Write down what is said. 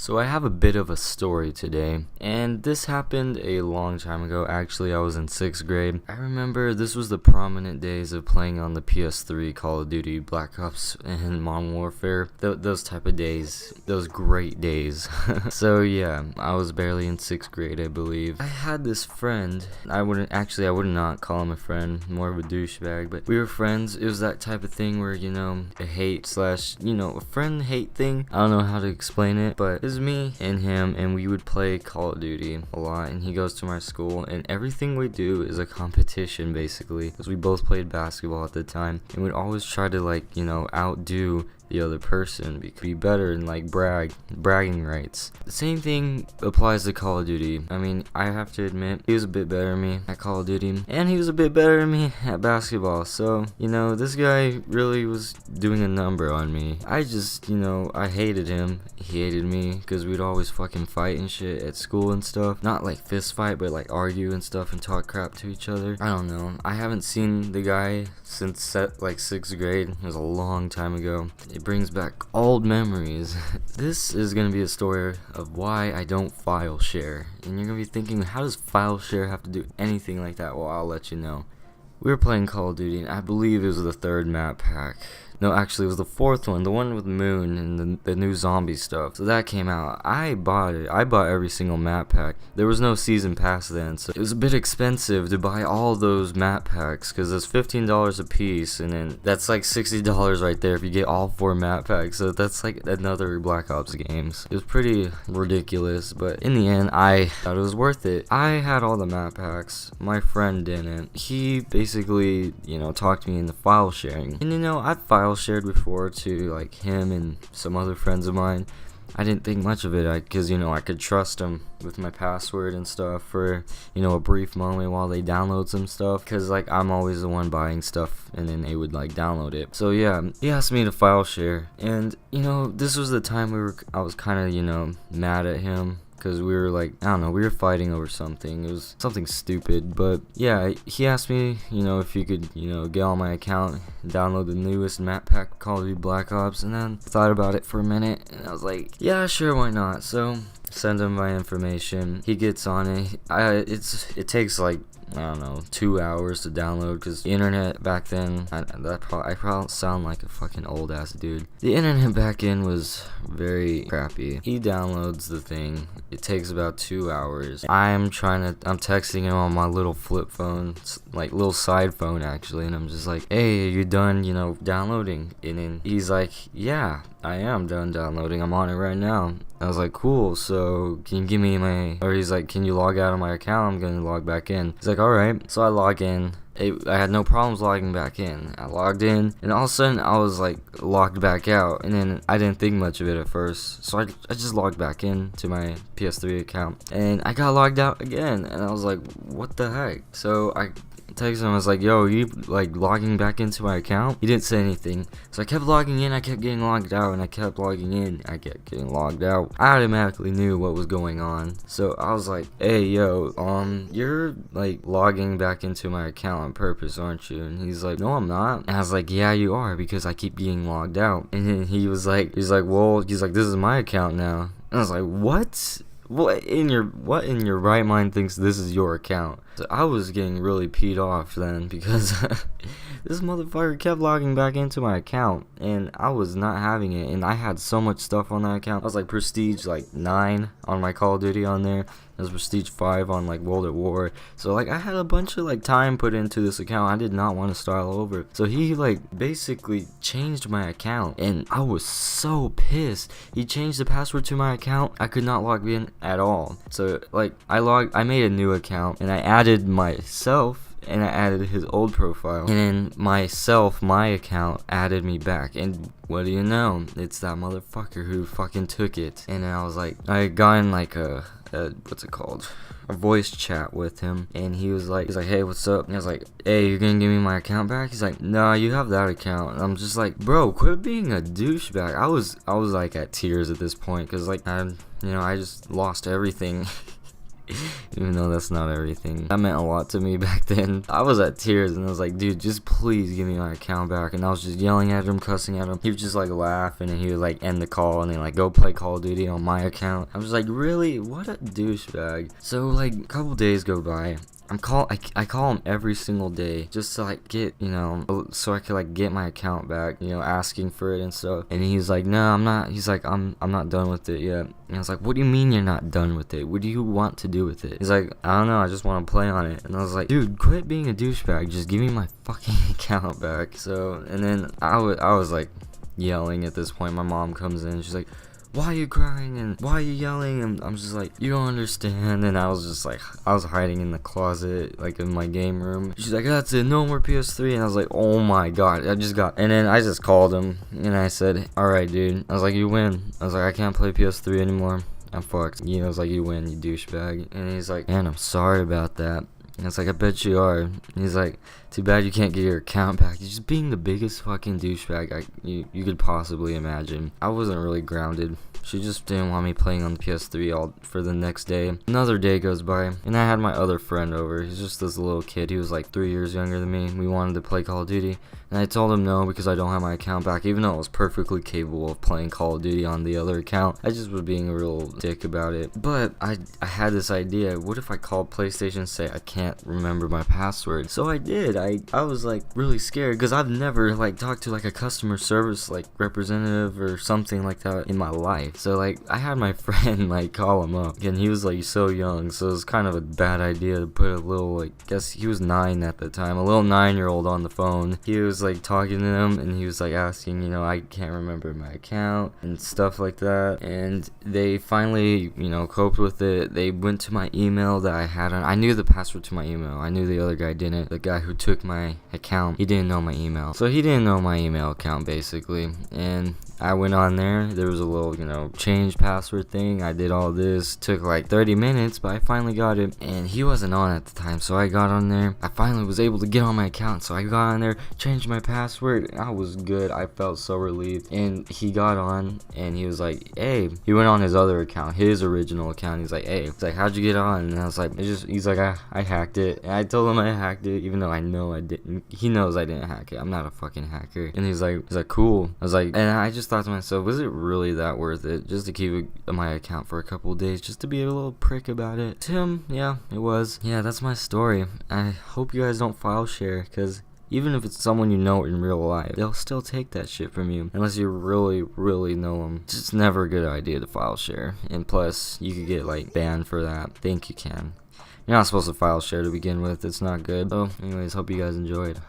So I have a bit of a story today, and this happened a long time ago. Actually, I was in 6th grade. I remember this was the prominent days of playing on the PS3 Call of Duty, Black Ops, and Modern Warfare. Those type of days. Those great days. So yeah, I was barely in 6th grade, I believe. I had this friend. I would not call him a friend, more of a douchebag, but we were friends. It was that type of thing where, a hate slash, a friend-hate thing. I don't know how to explain it, but it was me and him, and we would play Call of Duty a lot, and he goes to my school, and everything we do is a competition, basically, because we both played basketball at the time, and we'd always try to, outdo the other person, be better and bragging rights. The same thing applies to Call of Duty. I mean, I have to admit, he was a bit better than me at Call of Duty, and he was a bit better than me at basketball. So, this guy really was doing a number on me. I just, I hated him. He hated me because we'd always fucking fight and shit at school and stuff. Not like fist fight, but like argue and stuff and talk crap to each other. I don't know. I haven't seen the guy since 6th grade. It was a long time ago. It brings back old memories. This is going to be a story of why I don't file share. And you're going to be thinking, how does file share have to do anything like that? Well, I'll let you know. We were playing Call of Duty, and I believe it was the 3rd map pack. No, actually, it was the 4th one, the one with Moon and the new zombie stuff. So that came out. I bought it. I bought every single map pack. There was no season pass then, so it was a bit expensive to buy all those map packs because it's $15 a piece, and then that's like $60 right there if you get all 4 map packs. So that's like another Black Ops games. It was pretty ridiculous, but in the end, I thought it was worth it. I had all the map packs. My friend didn't. He basically, talked me into file sharing, and I file shared before to like him and some other friends of mine. I didn't think much of it because I could trust them with my password and stuff for a brief moment while they download some stuff, because I'm always the one buying stuff and then they would download it. So yeah, he asked me to file share, and this was the time I was kind of mad at him because we were I don't know, we were fighting over something. It was something stupid, but yeah, he asked me, if you could, get on my account and download the newest map pack, Call of Duty Black Ops, and then thought about it for a minute, and I was like, yeah, sure, why not? So send him my information. He gets on it. It takes I don't know, 2 hours to download, because the internet back then, I probably sound like a fucking old ass dude. The internet back then was very crappy. He downloads the thing. It takes about 2 hours. I'm texting him on my little flip phone, little side phone actually, and I'm just like, hey, are you done, downloading? And then he's like, yeah, I am done downloading. I'm on it right now. I was like, cool, so can you give me he's like, can you log out of my account? I'm gonna log back in. He's like, alright. So I log in. I had no problems logging back in. I logged in, and all of a sudden I was logged back out, and then I didn't think much of it at first, so I just logged back in to my PS3 account, and I got logged out again, and I was like, what the heck? So I texted him. I was like, yo, you logging back into my account? He didn't say anything, so I kept logging in. I kept getting logged out, and I kept logging in. I kept getting logged out. I automatically knew what was going on, so I was like, hey, yo, you're logging back into my account on purpose, aren't you? And he's like, no, I'm not. And I was like, yeah, you are, because I keep getting logged out. And then he was like, this is my account now. And I was like, what? What in your right mind thinks this is your account? So I was getting really peed off then, because this motherfucker kept logging back into my account, and I was not having it, and I had so much stuff on that account. I was prestige 9 on my Call of Duty on there. It was prestige 5 on World at War. So I had a bunch of time put into this account. I did not want to start all over. So he basically changed my account, and I was so pissed. He changed the password to my account. I could not log in at all. So I made a new account, and I added myself, and I added his old profile, and then my account added me back, and what do you know, it's that motherfucker who fucking took it. And then I got in what's it called, a voice chat with him, and he's like, hey, what's up? And I was like, hey, you're gonna give me my account back? He's like, no, you have that account. And I'm just like, bro, quit being a douchebag. I was at tears at this point, because I just lost everything. Even though that's not everything. That meant a lot to me back then. I was at tears and I was like, dude, just please give me my account back. And I was just yelling at him, cussing at him. He was just like laughing and he would like end the call and then like go play Call of Duty on my account. I was like, really? What a douchebag. So like a couple days go by. I call him every single day just to like get, you know, so I could like get my account back, you know, asking for it and stuff. And he's like, no, I'm not. He's like, I'm not done with it yet. And I was like, what do you mean you're not done with it? What do you want to do with it? He's like, I don't know, I just want to play on it. And I was like, dude, quit being a douchebag. Just give me my fucking account back. So, and then I was like yelling at this point. My mom comes in. She's like, why are you crying and why are you yelling? And I'm just like, you don't understand. And I was just like, I was hiding in the closet, like in my game room. She's like, that's it, no more PS3. And I was like, oh my god, and then I just called him and I said, alright dude, I was like, you win. I was like, I can't play PS3 anymore, I'm fucked. You know, I was like, you win, you douchebag. And he's like, man, I'm sorry about that. And it's like, I bet you are. And he's like, too bad you can't get your account back. You're just being the biggest fucking douchebag you could possibly imagine. I wasn't really grounded. She just didn't want me playing on the PS3 all for the next day. Another day goes by, and I had my other friend over. He's just this little kid. He was like 3 years younger than me. We wanted to play Call of Duty, and I told him no because I don't have my account back, even though I was perfectly capable of playing Call of Duty on the other account. I just was being a real dick about it. But I had this idea. What if I called PlayStation and say I can't remember my password? So I did. I was like really scared because I've never like talked to like a customer service like representative or something like that in my life. So like I had my friend like call him up, and he was like so young, so it was kind of a bad idea to put a little, like, guess he was 9 at the time, a little 9-year-old on the phone. He was like talking to him and he was like asking, you know, I can't remember my account and stuff like that. And they finally, you know, coped with it. They went to my email that I had on. I knew the password to my email. I knew the other guy didn't. The guy who took my account, he didn't know my email. So he didn't know my email account basically. And I went on there. There was a little, you know, change password thing. I did all this. Took like 30 minutes, but I finally got it. And he wasn't on at the time, so I got on there. I finally was able to get on my account, so I got on there, changed my password. I was good. I felt so relieved. And he got on, and he was like, hey. He went on his other account, his original account. He's like, hey. He's like, how'd you get on? And I was like, he's like, I hacked it. And I told him I hacked it, even though I know I didn't. He knows I didn't hack it. I'm not a fucking hacker. And he's like, cool. I was like, and I just thought to myself, was it really that worth it just to keep my account for a couple of days, just to be a little prick about it? To him, yeah, it was. Yeah, that's my story. I hope you guys don't file share, because even if it's someone you know in real life, they'll still take that shit from you unless you really, really know them. It's just never a good idea to file share. And plus, you could get like banned for that. Think you can. You're not supposed to file share to begin with. It's not good. So anyways, hope you guys enjoyed.